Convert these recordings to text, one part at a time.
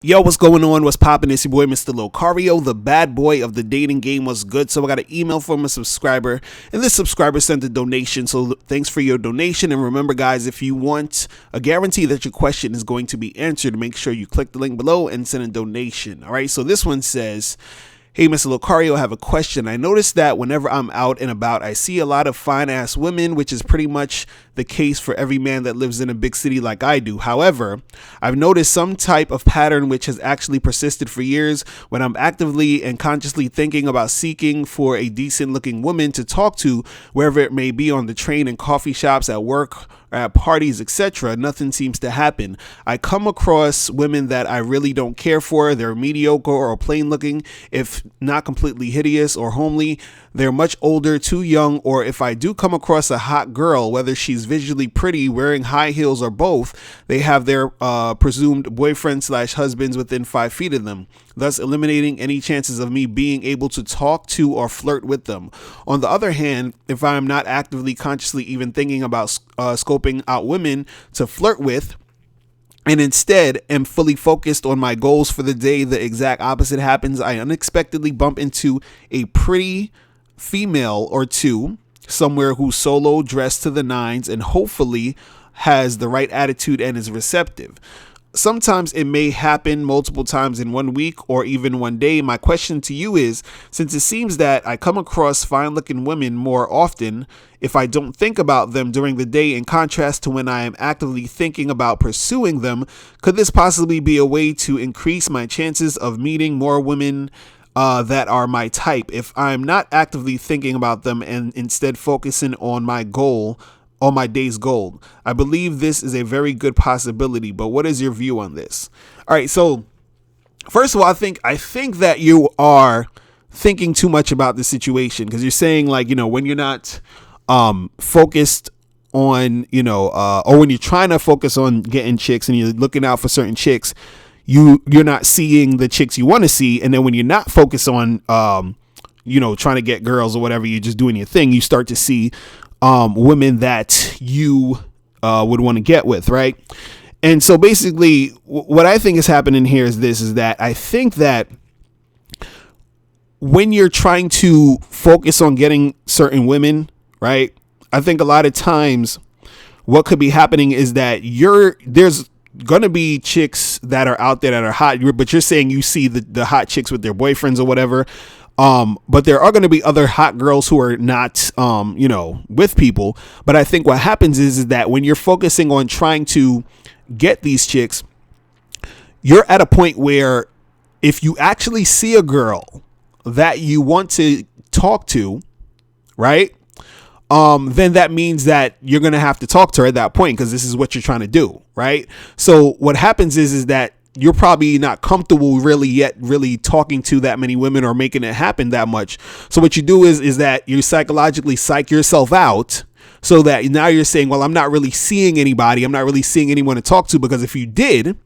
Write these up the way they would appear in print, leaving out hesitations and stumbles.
Yo, what's going on? What's poppin'? It's your boy, Mr. Locario, the bad boy of the dating game. What's good? So I got an email from a subscriber, and this subscriber sent a donation. So thanks for your donation. And remember, guys, if you want a guarantee that your question is going to be answered, make sure you click the link below and send a donation. All right. So this one says, "Hey, Mr. Locario, I have a question. I noticed that whenever I'm out and about, I see a lot of fine-ass women, which is pretty much the case for every man that lives in a big city like I do. However, I've noticed some type of pattern which has actually persisted for years when I'm actively and consciously thinking about seeking for a decent-looking woman to talk to, wherever it may be, on the train, in coffee shops, at work, or at parties, etc. Nothing seems to happen. I come across women that I really don't care for. They're mediocre or plain looking, if not completely hideous or homely. They're much older, too young, or if I do come across a hot girl, whether she's visually pretty, wearing high heels, or both, they have their presumed boyfriend/husbands within 5 feet of them, thus eliminating any chances of me being able to talk to or flirt with them. On the other hand, if I am not actively, consciously even thinking about scoping out women to flirt with, and instead am fully focused on my goals for the day, the exact opposite happens. I unexpectedly bump into a pretty female or two somewhere who's solo, dressed to the nines, and hopefully has the right attitude and is receptive. Sometimes it may happen multiple times in 1 week or even one day. My question to you is, since it seems that I come across fine-looking women more often if I don't think about them during the day, in contrast to when I am actively thinking about pursuing them, could this possibly be a way to increase my chances of meeting more women that are my type if I'm not actively thinking about them and instead focusing on my goal, on my day's goal? I believe this is a very good possibility, but what is your view on this?" All right, so first of all, I think that you are thinking too much about the situation, because you're saying, like, when you're not focused on, or when you're trying to focus on getting chicks and you're looking out for certain chicks, you're not seeing the chicks you want to see. And then when you're not focused on trying to get girls or whatever, you're just doing your thing, you start to see women that you would want to get with, right? And so basically what I think is happening here is that I think that when you're trying to focus on getting certain women, right, I think a lot of times what could be happening is that there's gonna be chicks that are out there that are hot, but you're saying you see the hot chicks with their boyfriends or whatever. But there are going to be other hot girls who are not, with people. But I think what happens is that when you're focusing on trying to get these chicks, you're at a point where if you actually see a girl that you want to talk to, right, then that means that you're going to have to talk to her at that point, because this is what you're trying to do, right? So what happens is that you're probably not comfortable really talking to that many women or making it happen that much. So what you do is that you psychologically psych yourself out, so that now you're saying, well, I'm not really seeing anybody. I'm not really seeing anyone to talk to, because if you did,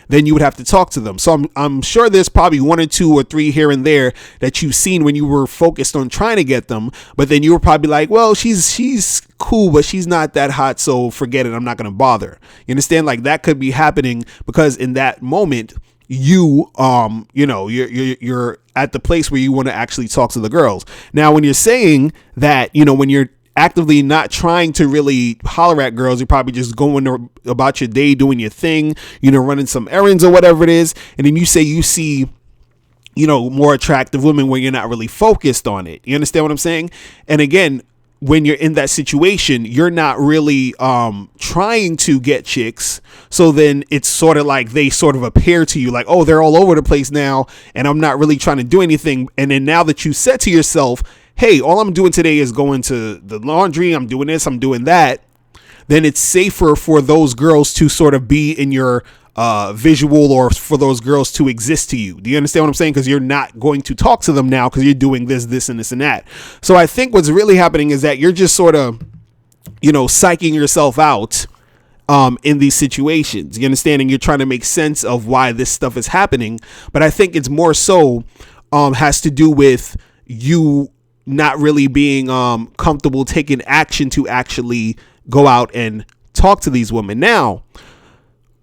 then you would have to talk to them. So I'm sure there's probably 1 or 2 or 3 here and there that you've seen when you were focused on trying to get them, but then you were probably like, well, she's cool, but she's not that hot, so forget it, I'm not going to bother. You understand? Like, that could be happening because in that moment you're at the place where you want to actually talk to the girls. Now, when you're saying that, when you're actively not trying to really holler at girls, you're probably just going about your day, doing your thing, running some errands or whatever it is. And then you say you see, more attractive women where you're not really focused on it. You understand what I'm saying? And again, when you're in that situation, you're not really trying to get chicks. So then it's sort of like they sort of appear to you like, oh, they're all over the place now, and I'm not really trying to do anything. And then now that you said to yourself, hey, all I'm doing today is going to the laundry, I'm doing this, I'm doing that, then it's safer for those girls to sort of be in your visual, or for those girls to exist to you. Do you understand what I'm saying? Because you're not going to talk to them now because you're doing this, and this, and that. So I think what's really happening is that you're just sort of, psyching yourself out in these situations. You understand? And you're trying to make sense of why this stuff is happening. But I think it's more so has to do with you not really being comfortable taking action to actually go out and talk to these women. Now,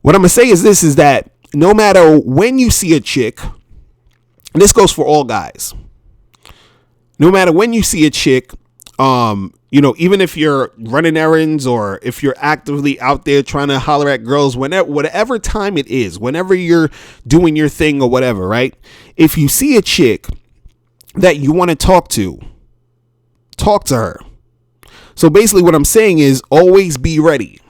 what I'm gonna say is this, is that no matter when you see a chick, and this goes for all guys, no matter when you see a chick, even if you're running errands or if you're actively out there trying to holler at girls, whatever time it is, whenever you're doing your thing or whatever, right? If you see a chick that you want to talk to her. So basically what I'm saying is always be ready.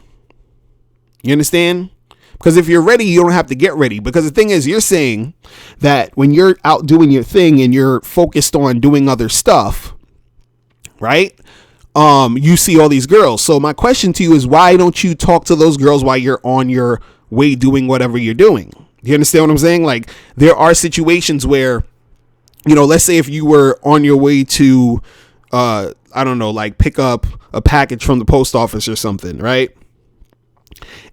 You understand? Because if you're ready, you don't have to get ready. Because the thing is, you're saying that when you're out doing your thing and you're focused on doing other stuff, right? You see all these girls. So my question to you is, why don't you talk to those girls while you're on your way doing whatever you're doing? You understand what I'm saying? Like, there are situations where, let's say if you were on your way to, I don't know, like pick up a package from the post office or something, right?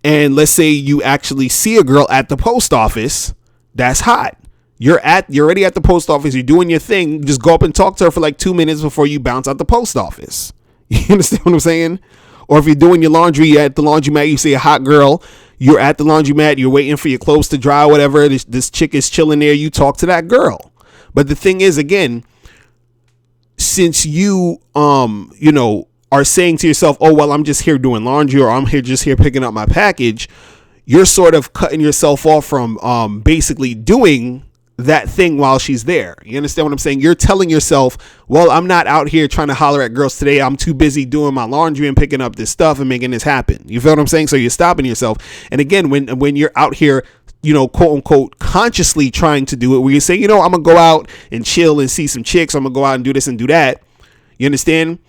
And let's say you actually see a girl at the post office that's hot. You're already at the post office. You're doing your thing. Just go up and talk to her for like 2 minutes before you bounce out the post office. You understand what I'm saying? Or if you're doing your laundry at the laundromat, you see a hot girl. You're at the laundromat. You're waiting for your clothes to dry, whatever. This chick is chilling there. You talk to that girl. But the thing is, again, since you, are saying to yourself, oh, well, I'm just here doing laundry, or I'm just here picking up my package, you're sort of cutting yourself off from basically doing that thing while she's there. You understand what I'm saying? You're telling yourself, well, I'm not out here trying to holler at girls today. I'm too busy doing my laundry and picking up this stuff and making this happen. You feel what I'm saying? So you're stopping yourself. And again, when you're out here, quote unquote, consciously trying to do it, where you say, I'm going to go out and chill and see some chicks. I'm going to go out and do this and do that. You understand?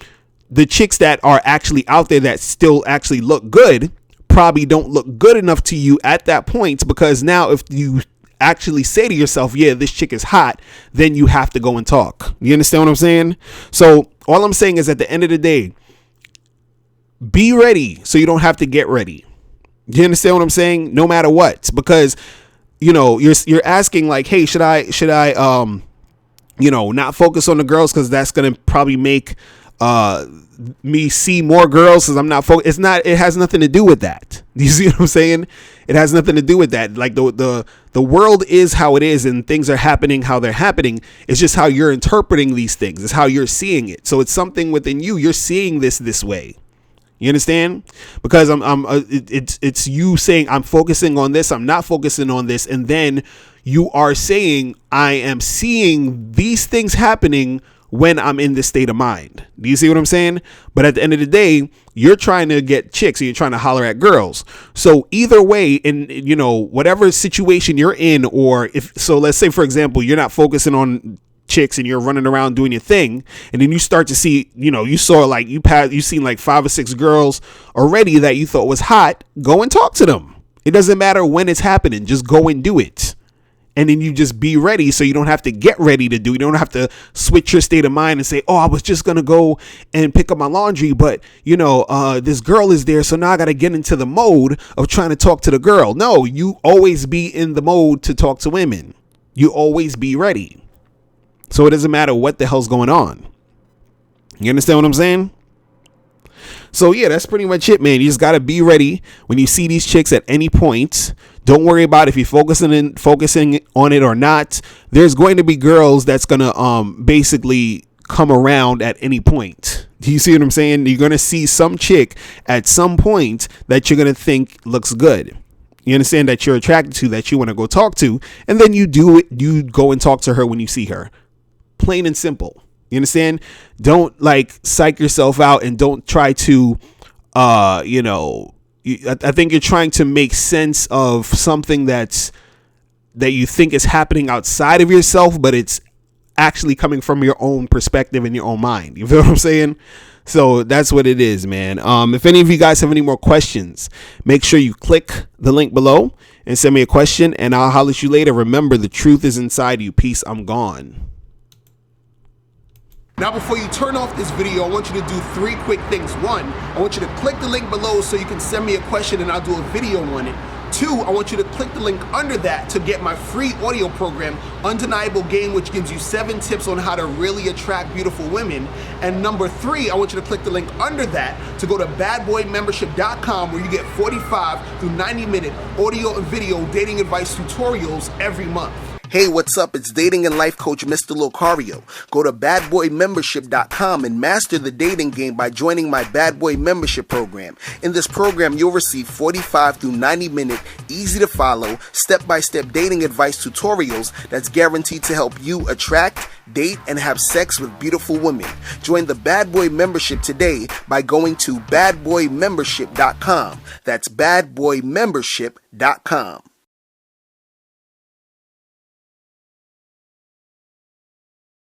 The chicks that are actually out there that still actually look good probably don't look good enough to you at that point, because now if you actually say to yourself, yeah, this chick is hot, then you have to go and talk. You understand what I'm saying? So all I'm saying is, at the end of the day, be ready so you don't have to get ready. You understand what I'm saying? No matter what, because you're asking like, hey, should I not focus on the girls because that's gonna probably make me see more girls because I'm not focused. It has nothing to do with that. You see what I'm saying? It has nothing to do with that. Like the world is how it is and things are happening how they're happening. It's just how you're interpreting these things. It's how you're seeing it. So it's something within you. You're seeing this way. You understand? Because it's you saying I'm focusing on this, I'm not focusing on this, and then you are saying I am seeing these things happening when I'm in this state of mind. Do you see what I'm saying? But at the end of the day, you're trying to get chicks and you're trying to holler at girls. So either way, in whatever situation you're in, or let's say, for example, you're not focusing on chicks and you're running around doing your thing, and then you start to see, you saw like you've seen like 5 or 6 girls already that you thought was hot. Go and talk to them. It doesn't matter when it's happening. Just go and do it. And then you just be ready, so you don't have to get ready to do it. You don't have to switch your state of mind and say, oh, I was just going to go and pick up my laundry, but, this girl is there, so now I got to get into the mode of trying to talk to the girl. No, you always be in the mode to talk to women. You always be ready. So it doesn't matter what the hell's going on. You understand what I'm saying? So yeah, that's pretty much it, man. You just got to be ready when you see these chicks at any point. Don't worry about if you're focusing on it or not. There's going to be girls that's going to basically come around at any point. Do you see what I'm saying? You're going to see some chick at some point that you're going to think looks good. You understand, that you're attracted to, that you want to go talk to, and then you do it. You go and talk to her when you see her. Plain and simple. You understand? Don't like psych yourself out, and don't try to, I think you're trying to make sense of something that you think is happening outside of yourself, but it's actually coming from your own perspective and your own mind. You feel what I'm saying? So that's what it is, man. If any of you guys have any more questions, make sure you click the link below and send me a question, and I'll holler at you later. Remember, the truth is inside you. Peace. I'm gone. Now, before you turn off this video, I want you to do 3 quick things. 1, I want you to click the link below so you can send me a question and I'll do a video on it. 2, I want you to click the link under that to get my free audio program, Undeniable Game, which gives you 7 tips on how to really attract beautiful women. And number 3, I want you to click the link under that to go to badboymembership.com, where you get 45 through 90-minute audio and video dating advice tutorials every month. Hey, what's up? It's dating and life coach Mr. Locario. Go to badboymembership.com and master the dating game by joining my Bad Boy Membership program. In this program, you'll receive 45 through 90-minute, easy-to-follow, step-by-step dating advice tutorials that's guaranteed to help you attract, date, and have sex with beautiful women. Join the Bad Boy Membership today by going to badboymembership.com. That's badboymembership.com.